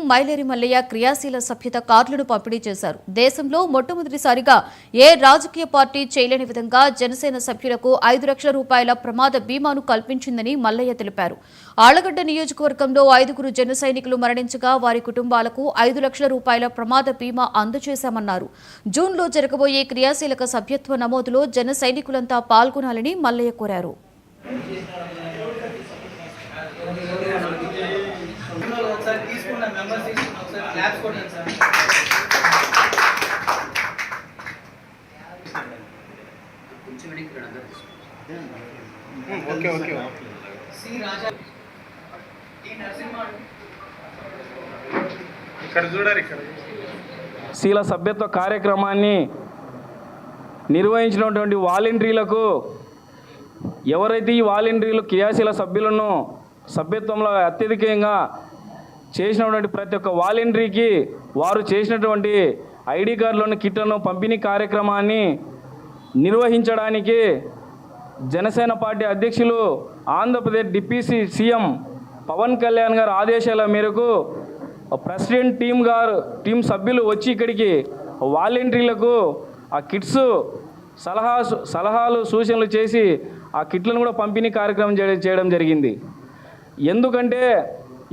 మైలేరి మల్లయ్య క్రియాశీల సభ్యత కార్డులను పంపిణీ చేశారు. దేశంలో మొట్టమొదటిసారిగా ఏ రాజకీయ పార్టీ చేయలేని విధంగా జనసేన సభ్యులకు 5 లక్షల రూపాయల ప్రమాద బీమాను కల్పించిందని మల్లయ్య తెలిపారు. ఆళ్లగడ్డ నియోజకవర్గంలో 5గురు జన సైనికులు మరణించగా వారి కుటుంబాలకు 5 లక్షల రూపాయల ప్రమాద బీమా అందజేశామన్నారు. జూన్లో జరగబోయే క్రియాశీలక సభ్యత్వ నమోదులో జన సైనికులంతా పాల్గొనాలని మల్లయ్య కోరారు. శీల సభ్యత్వ కార్యక్రమాన్ని నిర్వహించినటువంటి వాలంటీర్లకు ఎవరైతే ఈ వాలంటీర్లు క్రియాశీల సభ్యులను సభ్యత్వంలో అత్యధికంగా చేసినటువంటి ప్రతి ఒక్క వాలంటీర్కి వారు చేసినటువంటి ఐడి కార్డులోని కిట్లను పంపిణీ కార్యక్రమాన్ని నిర్వహించడానికి జనసేన పార్టీ అధ్యక్షులు ఆంధ్రప్రదేశ్ డిప్యూటీ సీఎం పవన్ కళ్యాణ్ గారి ఆదేశాల మేరకు ప్రెసిడెంట్ టీం సభ్యులు వచ్చి ఇక్కడికి వాలంటీర్లకు ఆ కిట్స్ సలహాలు సూచనలు చేసి ఆ కిట్లను కూడా పంపిణీ కార్యక్రమం చేయడం జరిగింది. ఎందుకంటే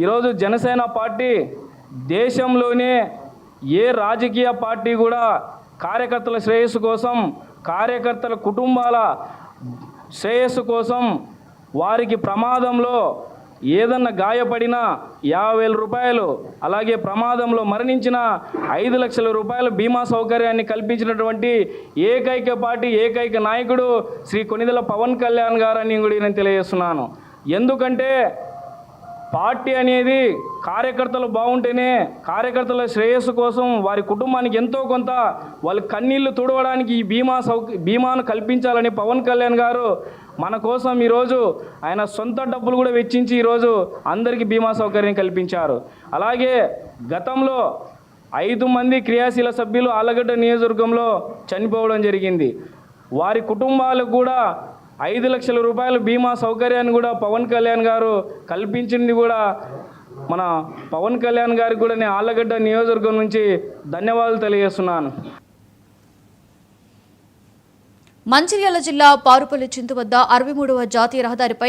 ఈరోజు జనసేన పార్టీ దేశంలోనే ఏ రాజకీయ పార్టీ కూడా కార్యకర్తల శ్రేయస్సు కోసం, కార్యకర్తల కుటుంబాల శ్రేయస్సు కోసం వారికి ప్రమాదంలో ఏదన్నా గాయపడినా 50,000 రూపాయలు, అలాగే ప్రమాదంలో మరణించిన 5 లక్షల రూపాయల బీమా సౌకర్యాన్ని కల్పించినటువంటి ఏకైక పార్టీ, ఏకైక నాయకుడు శ్రీ కొనిదెల పవన్ కళ్యాణ్ గారని కూడా నేను తెలియజేస్తున్నాను. ఎందుకంటే పార్టీ అనేది కార్యకర్తలు బాగుంటేనే, కార్యకర్తల శ్రేయస్సు కోసం వారి కుటుంబానికి ఎంతో కొంత వాళ్ళ కన్నీళ్లు తుడవడానికి ఈ బీమాను కల్పించాలని పవన్ కళ్యాణ్ గారు మన కోసం ఈరోజు ఆయన సొంత డబ్బులు కూడా వెచ్చించి ఈరోజు అందరికీ బీమా సౌకర్యం కల్పించారు. అలాగే గతంలో 5 మంది క్రియాశీల సభ్యులు ఆళ్లగడ్డ నియోజకవర్గంలో చనిపోవడం జరిగింది. వారి కుటుంబాలకు కూడా 5 లక్షల రూపాయల బీమా సౌకర్యాన్ని కూడా పవన్ కళ్యాణ్ గారు కల్పించింది కూడా మన పవన్ కళ్యాణ్ గారికి కూడా నేను ఆళ్లగడ్డ నియోజకవర్గం నుంచి ధన్యవాదాలు తెలియజేస్తున్నాను. మంచిర్యాల జిల్లా పారుపల్లి చింతు వద్ద 63వ జాతీయ రహదారిపై